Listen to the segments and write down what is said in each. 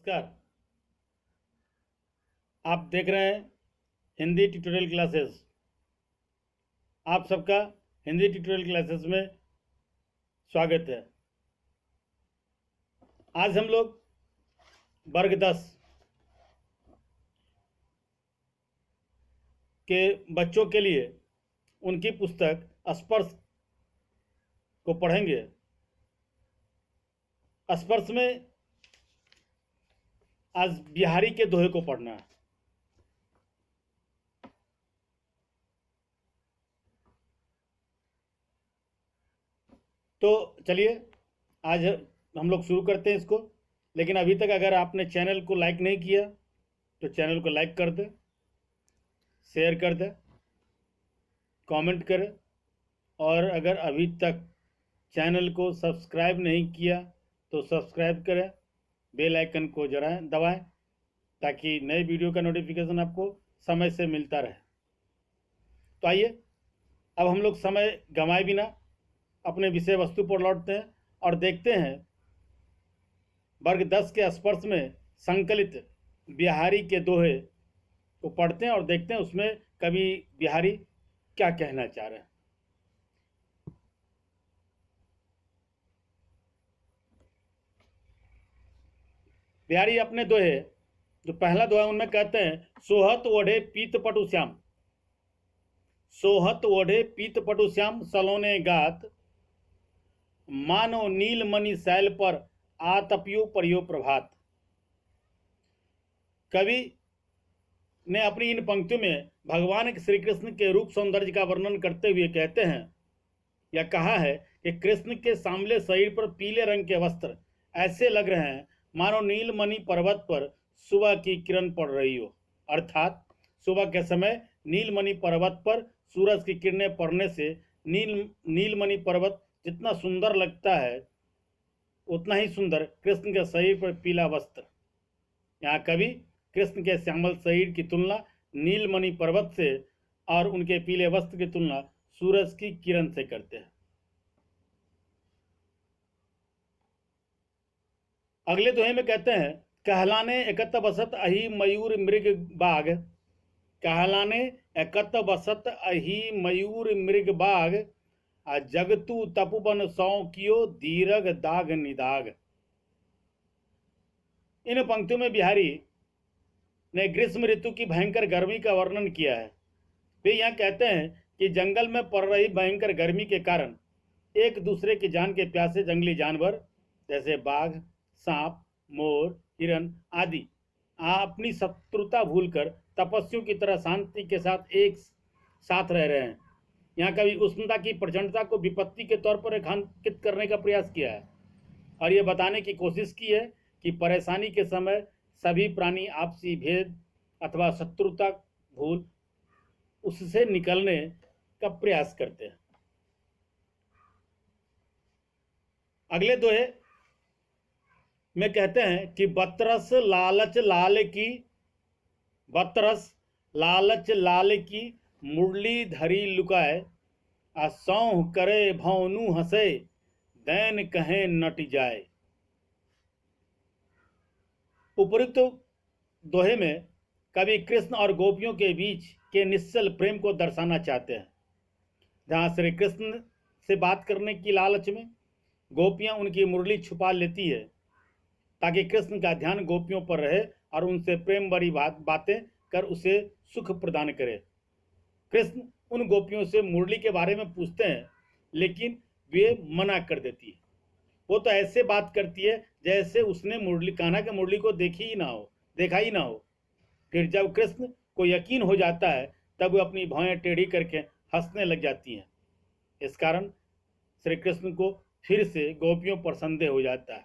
नमस्कार। आप देख रहे हैं हिंदी ट्यूटोरियल क्लासेस। आप सबका हिंदी ट्यूटोरियल क्लासेस में स्वागत है। आज हम लोग वर्ग 10 के बच्चों के लिए उनकी पुस्तक स्पर्श को पढ़ेंगे। स्पर्श में आज बिहारी के दोहे को पढ़ना है। तो चलिए आज हम लोग शुरू करते हैं इसको। लेकिन अभी तक अगर आपने चैनल को लाइक नहीं किया तो चैनल को लाइक कर दें, शेयर कर दें, कमेंट करें, और अगर अभी तक चैनल को सब्सक्राइब नहीं किया तो सब्सक्राइब करें, बेल आइकन को दबाएं ताकि नए वीडियो का नोटिफिकेशन आपको समय से मिलता रहे। तो आइए अब हम लोग समय गंवाए बिना अपने विषय वस्तु पर लौटते हैं और देखते हैं वर्ग 10 के स्पर्श में संकलित बिहारी के दोहे को पढ़ते हैं और देखते हैं उसमें कवि बिहारी क्या कहना चाह रहे हैं। बिहारी अपने दोहे, जो पहला दोहा उनमें कहते हैं, सोहत ओढ़े पीत पटु श्याम, सोहत ओढ़े पीत पटु श्याम, सलोने गात, मानो नील मणि शैल पर आतपियो परियो प्रभात। कवि ने अपनी इन पंक्तियों में भगवान श्री कृष्ण के रूप सौंदर्य का वर्णन करते हुए कहते हैं या कहा है कि कृष्ण के सांवले शरीर पर पीले रंग के वस्त्र ऐसे लग रहे हैं मानो नीलमणि पर्वत पर सुबह की किरण पड़ रही हो। अर्थात सुबह के समय नीलमणि पर्वत पर सूरज की किरणें पड़ने से नीलमणि पर्वत जितना सुंदर लगता है उतना ही सुंदर कृष्ण के शरीर पर पीला वस्त्र। यहाँ कवि कृष्ण के श्यामल शरीर की तुलना नीलमणि पर्वत से और उनके पीले वस्त्र की तुलना सूरज की किरण से करते हैं। अगले दोहे में कहते हैं, कहलाने एकत बसत अहि मयूर मृग बाघ, कहलाने एकत बसत अहि मयूर मृग बाघ, आ जगतु तपुबन सौ कियो दीर्घ दाग निदाग। इन पंक्तियों में बिहारी ने ग्रीष्म ऋतु की भयंकर गर्मी का वर्णन किया है। वे यहाँ कहते हैं कि जंगल में पड़ रही भयंकर गर्मी के कारण एक दूसरे की जान के प्यासे जंगली जानवर जैसे बाघ, सांप, मोर, हिरन आदि अपनी शत्रुता भूलकर तपस्वियों की तरह शांति के साथ एक साथ रह रहे हैं। यहाँ कभी उष्णता की प्रचंडता को विपत्ति के तौर पर रेखांकित करने का प्रयास किया है और ये बताने की कोशिश की है कि परेशानी के समय सभी प्राणी आपसी भेद अथवा शत्रुता भूल उससे निकलने का प्रयास करते हैं। अगले दोहे में कहते हैं कि बतरस लालच लाल की, बतरस लालच लाल की मुरली धरी लुकाए, आ सौह करे भौनु हंसे, दैन कहे नट जाए। उपयुक्त दोहे में कवि कृष्ण और गोपियों के बीच के निश्चल प्रेम को दर्शाना चाहते हैं। जहाँ श्री कृष्ण से बात करने की लालच में गोपियां उनकी मुरली छुपा लेती है ताकि कृष्ण का ध्यान गोपियों पर रहे और उनसे प्रेम भरी बातें कर उसे सुख प्रदान करे। कृष्ण उन गोपियों से मुरली के बारे में पूछते हैं लेकिन वे मना कर देती है। वो तो ऐसे बात करती है जैसे उसने मुरली कान्हा के मुरली को देखा ही ना हो। फिर जब कृष्ण को यकीन हो जाता है तब वो अपनी भौहें टेढ़ी करके हंसने लग जाती हैं। इस कारण श्री कृष्ण को फिर से गोपियों पर संदेह हो जाता है।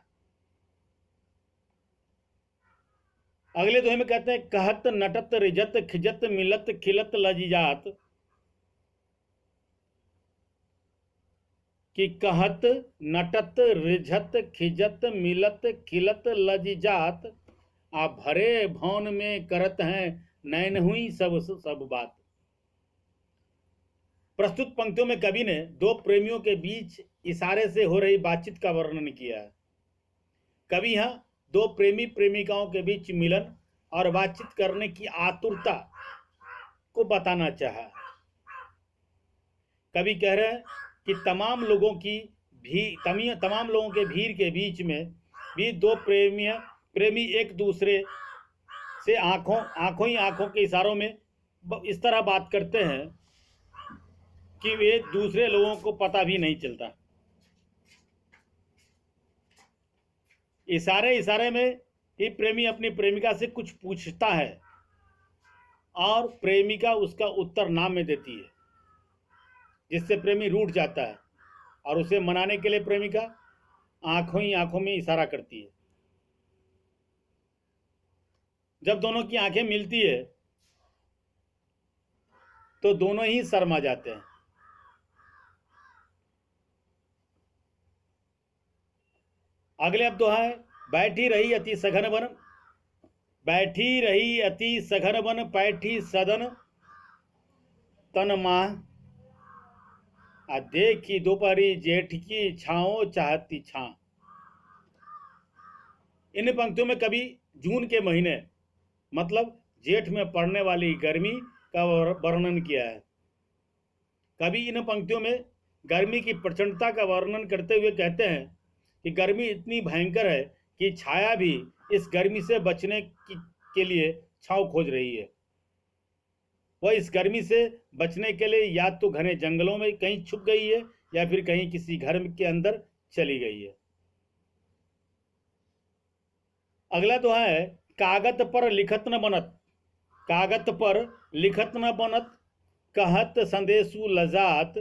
अगले दोहे में कहते हैं, कहत नटत रिजत खिजत मिलत खिलत लजिजात, कि कहत नटत रिझत खिजत मिलत खिलत लजिजात, आ भरे भौन में करत हैं नैन हुई सब बात। प्रस्तुत पंक्तियों में कवि ने दो प्रेमियों के बीच इशारे से हो रही बातचीत का वर्णन किया है। कवि यहाँ दो प्रेमी प्रेमिकाओं के बीच मिलन और बातचीत करने की आतुरता को बताना चाहा। कवि कह रहे हैं कि तमाम लोगों के भीड़ के बीच में भी दो प्रेमी एक दूसरे से आंखों के इशारों में इस तरह बात करते हैं कि वे दूसरे लोगों को पता भी नहीं चलता। इशारे में ही प्रेमी अपनी प्रेमिका से कुछ पूछता है और प्रेमिका उसका उत्तर नाम में देती है, जिससे प्रेमी रूठ जाता है और उसे मनाने के लिए प्रेमिका आंखों में इशारा करती है। जब दोनों की आंखें मिलती है तो दोनों ही शर्मा जाते हैं। अगले अब दोहा है, बैठी रही अति सघन बन पैठी सदन तन माह देखी दोपहरी जेठ की छाओ चाहती छा। इन पंक्तियों में कभी जून के महीने मतलब जेठ में पड़ने वाली गर्मी का वर्णन किया है। कभी इन पंक्तियों में गर्मी की प्रचंडता का वर्णन करते हुए कहते हैं कि गर्मी इतनी भयंकर है कि छाया भी इस गर्मी से बचने के लिए छांव खोज रही है। वह इस गर्मी से बचने के लिए या तो घने जंगलों में कहीं छुप गई है या फिर कहीं किसी घर के अंदर चली गई है। अगला दोहा है, कागत पर लिखत न बनत कहत संदेशु लजात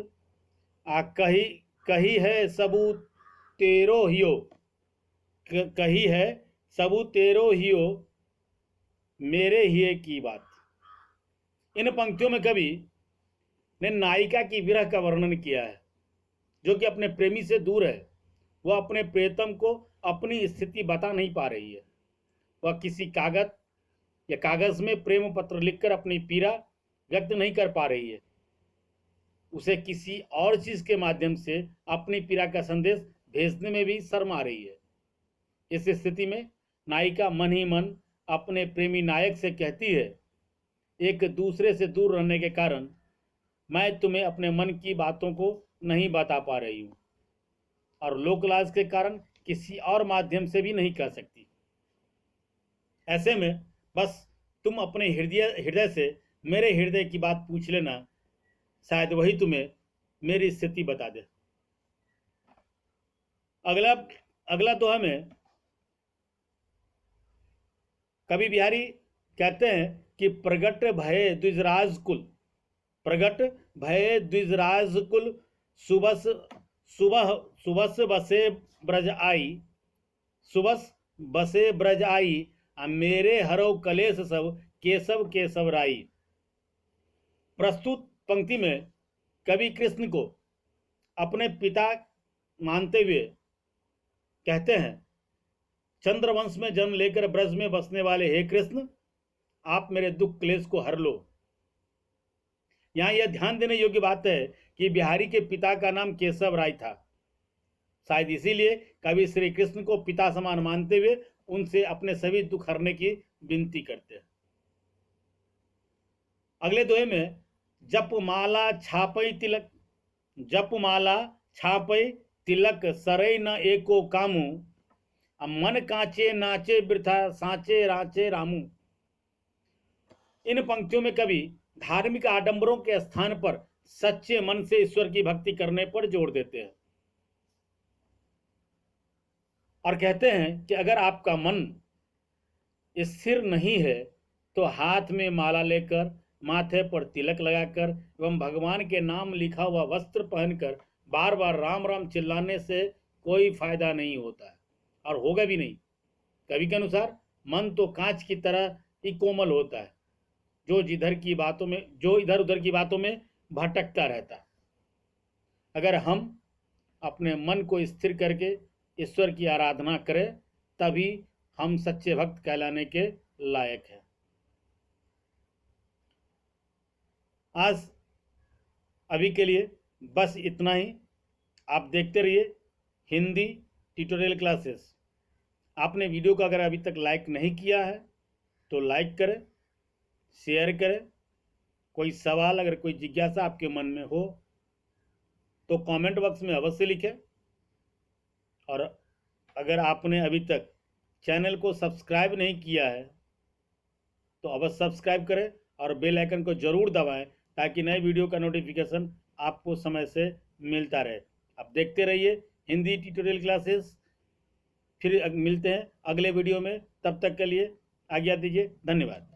कही है सबूत तेरो हियो मेरे हिये की बात। इन पंक्तियों में कवि ने नायिका की विरह का वर्णन किया है, जो कि अपने प्रेमी से दूर है। वह अपने प्रियतम को अपनी स्थिति बता नहीं पा रही है। वह किसी कागज में प्रेम पत्र लिखकर अपनी पीड़ा व्यक्त नहीं कर पा रही है। उसे किसी और चीज के माध्यम से अपनी पीड़ा का संदेश भेजने में भी शर्म आ रही है। इस स्थिति में नायिका मन ही मन अपने प्रेमी नायक से कहती है, एक दूसरे से दूर रहने के कारण मैं तुम्हें अपने मन की बातों को नहीं बता पा रही हूं और लोकलाज के कारण किसी और माध्यम से भी नहीं कह सकती। ऐसे में बस तुम अपने हृदय से मेरे हृदय की बात पूछ लेना, शायद वही तुम्हें मेरी स्थिति बता दे। अगला दोहा में कवि बिहारी कहते हैं कि प्रगट भय द्विजराज कुल सुबस बसे ब्रज आई मेरे हरो कलेश सब केशव राई। प्रस्तुत पंक्ति में कवि कृष्ण को अपने पिता मानते हुए कहते हैं, चंद्रवंश में जन्म लेकर ब्रज में बसने वाले हे कृष्ण, आप मेरे दुख क्लेश को हर लो। यहां यह ध्यान देने योग्य बात है कि बिहारी के पिता का नाम केशव राय था। शायद इसीलिए कवि श्री कृष्ण को पिता समान मानते हुए उनसे अपने सभी दुख हरने की विनती करते हैं। अगले दोहे में जप माला छापई तिलक सरई न एको कामू मन कांचे नाचे वृथा सांचे राचे रामू। इन पंक्तियों में कवि धार्मिक आडंबरों के स्थान पर सच्चे मन से ईश्वर की भक्ति करने पर जोर देते हैं और कहते हैं कि अगर आपका मन स्थिर नहीं है तो हाथ में माला लेकर, माथे पर तिलक लगाकर एवं भगवान के नाम लिखा हुआ वस्त्र पहनकर बार बार राम राम चिल्लाने से कोई फायदा नहीं होता है और होगा भी नहीं। कवि के अनुसार मन तो कांच की तरह ही कोमल होता है, जो इधर उधर की बातों में भटकता रहता है। अगर हम अपने मन को स्थिर करके ईश्वर की आराधना करें तभी हम सच्चे भक्त कहलाने के लायक हैं। आज अभी के लिए बस इतना ही। आप देखते रहिए हिंदी ट्यूटोरियल क्लासेस। आपने वीडियो को अगर अभी तक लाइक नहीं किया है तो लाइक करें, शेयर करें। कोई सवाल, अगर कोई जिज्ञासा आपके मन में हो तो कमेंट बॉक्स में अवश्य लिखें। और अगर आपने अभी तक चैनल को सब्सक्राइब नहीं किया है तो अवश्य सब्सक्राइब करें और बेल आइकन को ज़रूर दबाएं ताकि नए वीडियो का नोटिफिकेशन आपको समय से मिलता रहे। अब देखते रहिए हिंदी ट्यूटोरियल क्लासेस। फिर मिलते हैं अगले वीडियो में, तब तक के लिए आज्ञा दीजिए। धन्यवाद।